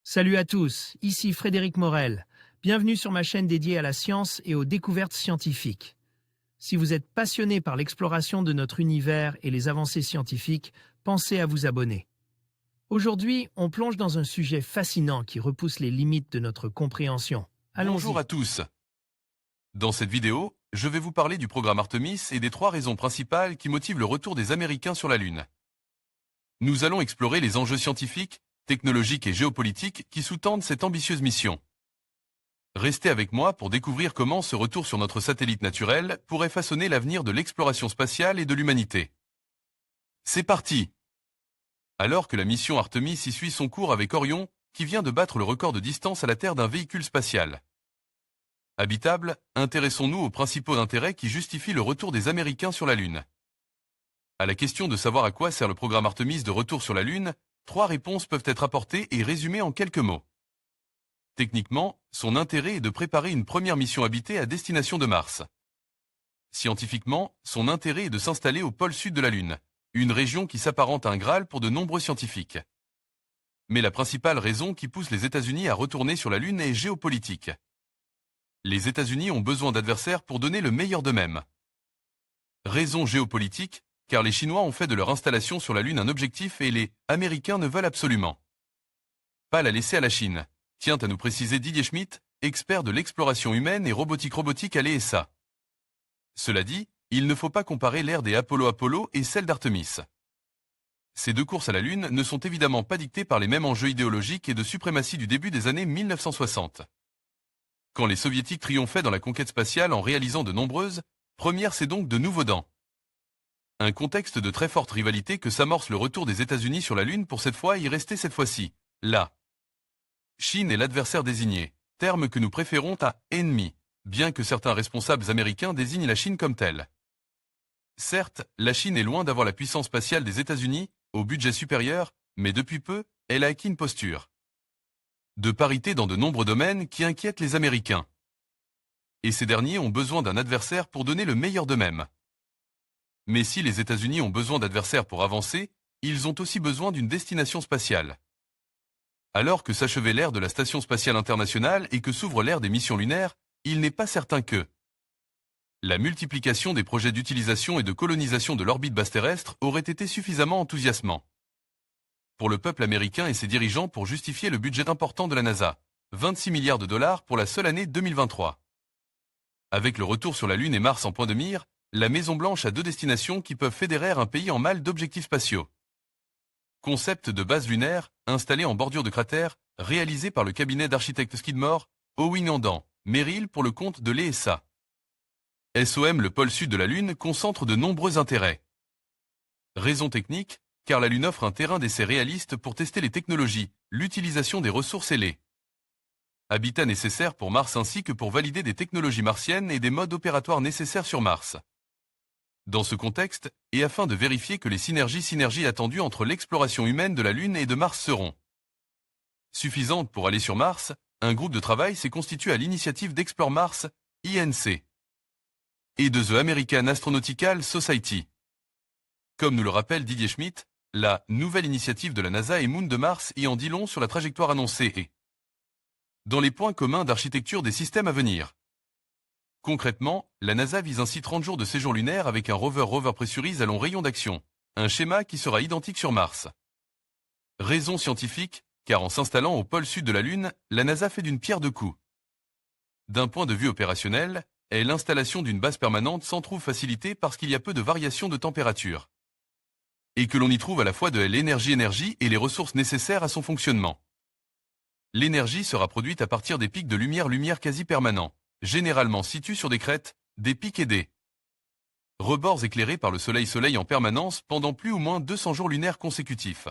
Salut à tous, ici Frédéric Morel. Bienvenue sur ma chaîne dédiée à la science et aux découvertes scientifiques. Si vous êtes passionné par l'exploration de notre univers et les avancées scientifiques, pensez à vous abonner. Aujourd'hui, on plonge dans un sujet fascinant qui repousse les limites de notre compréhension. Bonjour Allons-y. à tous. Dans cette vidéo, je vais vous parler du programme Artemis et des 3 raisons principales qui motivent le retour des Américains sur la Lune. Nous allons explorer les enjeux scientifiques, technologiques et géopolitiques qui sous-tendent cette ambitieuse mission. Restez avec moi pour découvrir comment ce retour sur notre satellite naturel pourrait façonner l'avenir de l'exploration spatiale et de l'humanité. C'est parti! Alors que la mission Artemis y suit son cours avec Orion, qui vient de battre le record de distance à la Terre d'un véhicule spatial. Habitable, intéressons-nous aux principaux intérêts qui justifient le retour des Américains sur la Lune. À la question de savoir à quoi sert le programme Artemis de retour sur la Lune, 3 réponses peuvent être apportées et résumées en quelques mots. Techniquement, son intérêt est de préparer une première mission habitée à destination de Mars. Scientifiquement, son intérêt est de s'installer au pôle sud de la Lune, une région qui s'apparente à un Graal pour de nombreux scientifiques. Mais la principale raison qui pousse les États-Unis à retourner sur la Lune est géopolitique. Les États-Unis ont besoin d'adversaires pour donner le meilleur d'eux-mêmes. Raison géopolitique, car les Chinois ont fait de leur installation sur la Lune un objectif et les Américains ne veulent absolument pas la laisser à la Chine, tient à nous préciser Didier Schmidt, expert de l'exploration humaine et robotique à l'ESA. Cela dit, il ne faut pas comparer l'ère des Apollo et celle d'Artemis. Ces 2 courses à la Lune ne sont évidemment pas dictées par les mêmes enjeux idéologiques et de suprématie du début des années 1960. Quand les Soviétiques triomphaient dans la conquête spatiale en réalisant de nombreuses premières, c'est donc de nouveaux dents. Un contexte de très forte rivalité que s'amorce le retour des États-Unis sur la Lune pour cette fois y rester cette fois-ci, là. Chine est l'adversaire désigné, terme que nous préférons à « ennemi », bien que certains responsables américains désignent la Chine comme telle. Certes, la Chine est loin d'avoir la puissance spatiale des États-Unis, au budget supérieur, mais depuis peu, elle a acquis une posture de parité dans de nombreux domaines qui inquiètent les Américains. Et ces derniers ont besoin d'un adversaire pour donner le meilleur d'eux-mêmes. Mais si les États-Unis ont besoin d'adversaires pour avancer, ils ont aussi besoin d'une destination spatiale. Alors que s'achevait l'ère de la Station spatiale internationale et que s'ouvre l'ère des missions lunaires, il n'est pas certain que la multiplication des projets d'utilisation et de colonisation de l'orbite basse terrestre aurait été suffisamment enthousiasmant pour le peuple américain et ses dirigeants pour justifier le budget important de la NASA, 26 milliards de dollars pour la seule année 2023. Avec le retour sur la Lune et Mars en point de mire, la Maison-Blanche a 2 destinations qui peuvent fédérer un pays en mal d'objectifs spatiaux. Concept de base lunaire, installé en bordure de cratère, réalisé par le cabinet d'architectes Skidmore, Owing-Andan, Merrill pour le compte de l'ESA. SOM, le pôle sud de la Lune, concentre de nombreux intérêts. Raison technique, car la Lune offre un terrain d'essai réaliste pour tester les technologies, l'utilisation des ressources et les habitats nécessaires pour Mars ainsi que pour valider des technologies martiennes et des modes opératoires nécessaires sur Mars. Dans ce contexte, et afin de vérifier que les synergies attendues entre l'exploration humaine de la Lune et de Mars seront suffisantes pour aller sur Mars, un groupe de travail s'est constitué à l'initiative d'Explore Mars, INC, et de The American Astronautical Society. Comme nous le rappelle Didier Schmidt, la nouvelle initiative de la NASA et Moon de Mars y en dit long sur la trajectoire annoncée et dans les points communs d'architecture des systèmes à venir. Concrètement, la NASA vise ainsi 30 jours de séjour lunaire avec un rover pressurise à long rayon d'action, un schéma qui sera identique sur Mars. Raison scientifique, car en s'installant au pôle sud de la Lune, la NASA fait d'une pierre deux coups. D'un point de vue opérationnel, l'installation d'une base permanente s'en trouve facilitée parce qu'il y a peu de variations de température. Et que l'on y trouve à la fois de l'énergie et les ressources nécessaires à son fonctionnement. L'énergie sera produite à partir des pics de lumière quasi permanents, généralement situés sur des crêtes, des pics et des rebords éclairés par le soleil en permanence pendant plus ou moins 200 jours lunaires consécutifs.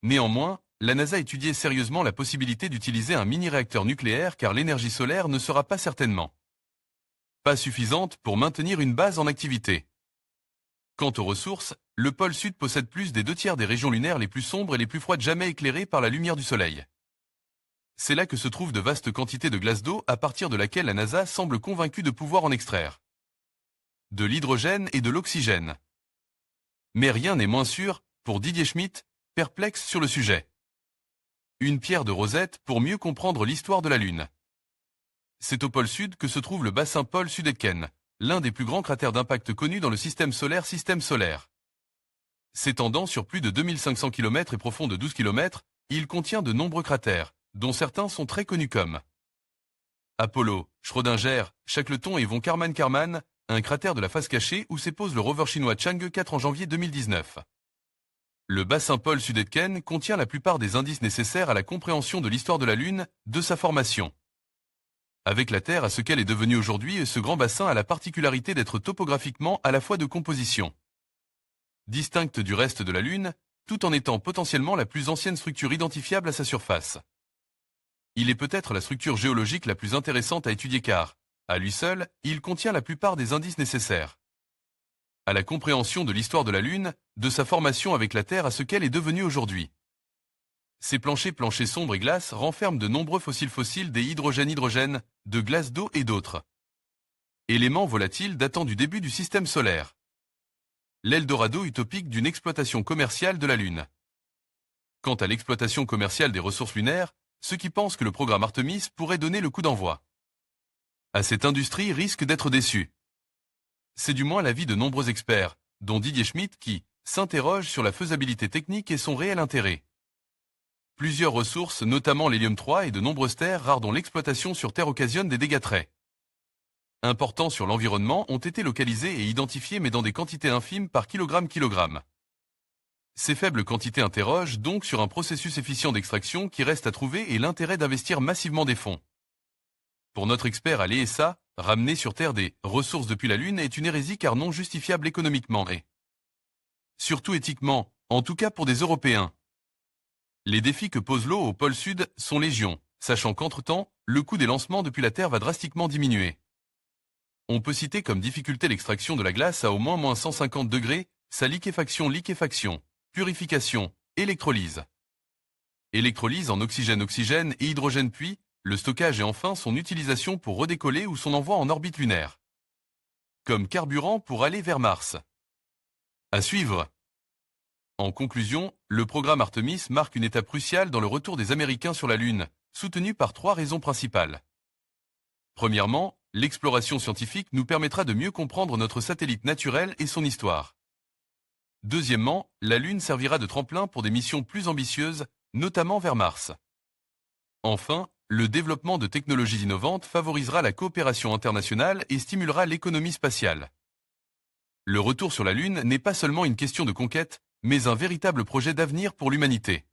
Néanmoins, la NASA étudiait sérieusement la possibilité d'utiliser un mini-réacteur nucléaire car l'énergie solaire ne sera pas certainement pas suffisante pour maintenir une base en activité. Quant aux ressources, le pôle sud possède plus des 2/3 des régions lunaires les plus sombres et les plus froides jamais éclairées par la lumière du soleil. C'est là que se trouvent de vastes quantités de glace d'eau à partir de laquelle la NASA semble convaincue de pouvoir en extraire de l'hydrogène et de l'oxygène. Mais rien n'est moins sûr, pour Didier Schmidt, perplexe sur le sujet. une pierre de Rosette pour mieux comprendre l'histoire de la Lune. C'est au pôle sud que se trouve le bassin Paul Sudetken, l'un des plus grands cratères d'impact connus dans le système solaire. S'étendant sur plus de 2500 km et profond de 12 km, il contient de nombreux cratères, dont certains sont très connus comme Apollo, Schrödinger, Shackleton et von Karman, un cratère de la face cachée où s'épose le rover chinois Chang'e 4 en janvier 2019. Le bassin Paul Sudetken contient la plupart des indices nécessaires à la compréhension de l'histoire de la Lune, de sa formation. Avec la Terre à ce qu'elle est devenue aujourd'hui, ce grand bassin a la particularité d'être topographiquement à la fois de composition distincte du reste de la Lune, tout en étant potentiellement la plus ancienne structure identifiable à sa surface. Il est peut-être la structure géologique la plus intéressante à étudier car, à lui seul, il contient la plupart des indices nécessaires à la compréhension de l'histoire de la Lune, de sa formation avec la Terre à ce qu'elle est devenue aujourd'hui. Ces planchers sombres et glaces renferment de nombreux fossiles des hydrogène, de glace d'eau et d'autres éléments volatiles datant du début du système solaire. L'Eldorado utopique d'une exploitation commerciale de la Lune. Quant à l'exploitation commerciale des ressources lunaires, ceux qui pensent que le programme Artemis pourrait donner le coup d'envoi à cette industrie risquent d'être déçus. C'est du moins l'avis de nombreux experts, dont Didier Schmidt qui s'interrogent sur la faisabilité technique et son réel intérêt. Plusieurs ressources, notamment l'hélium 3 et de nombreuses terres rares dont l'exploitation sur Terre occasionne des dégâts très importants sur l'environnement, ont été localisées et identifiées mais dans des quantités infimes par kilogramme. Ces faibles quantités interrogent donc sur un processus efficient d'extraction qui reste à trouver et l'intérêt d'investir massivement des fonds. Pour notre expert à l'ESA, ramener sur Terre des ressources depuis la Lune est une hérésie car non justifiable économiquement et surtout éthiquement, en tout cas pour des Européens. Les défis que pose l'eau au pôle sud sont légion, sachant qu'entre-temps, le coût des lancements depuis la Terre va drastiquement diminuer. On peut citer comme difficulté l'extraction de la glace à au moins -150 degrés, sa liquéfaction, purification, électrolyse. Électrolyse en oxygène et hydrogène puis, le stockage et enfin son utilisation pour redécoller ou son envoi en orbite lunaire. Comme carburant pour aller vers Mars. À suivre. En conclusion, le programme Artemis marque une étape cruciale dans le retour des Américains sur la Lune, soutenu par 3 raisons principales. Premièrement, l'exploration scientifique nous permettra de mieux comprendre notre satellite naturel et son histoire. Deuxièmement, la Lune servira de tremplin pour des missions plus ambitieuses, notamment vers Mars. Enfin, le développement de technologies innovantes favorisera la coopération internationale et stimulera l'économie spatiale. Le retour sur la Lune n'est pas seulement une question de conquête, mais un véritable projet d'avenir pour l'humanité.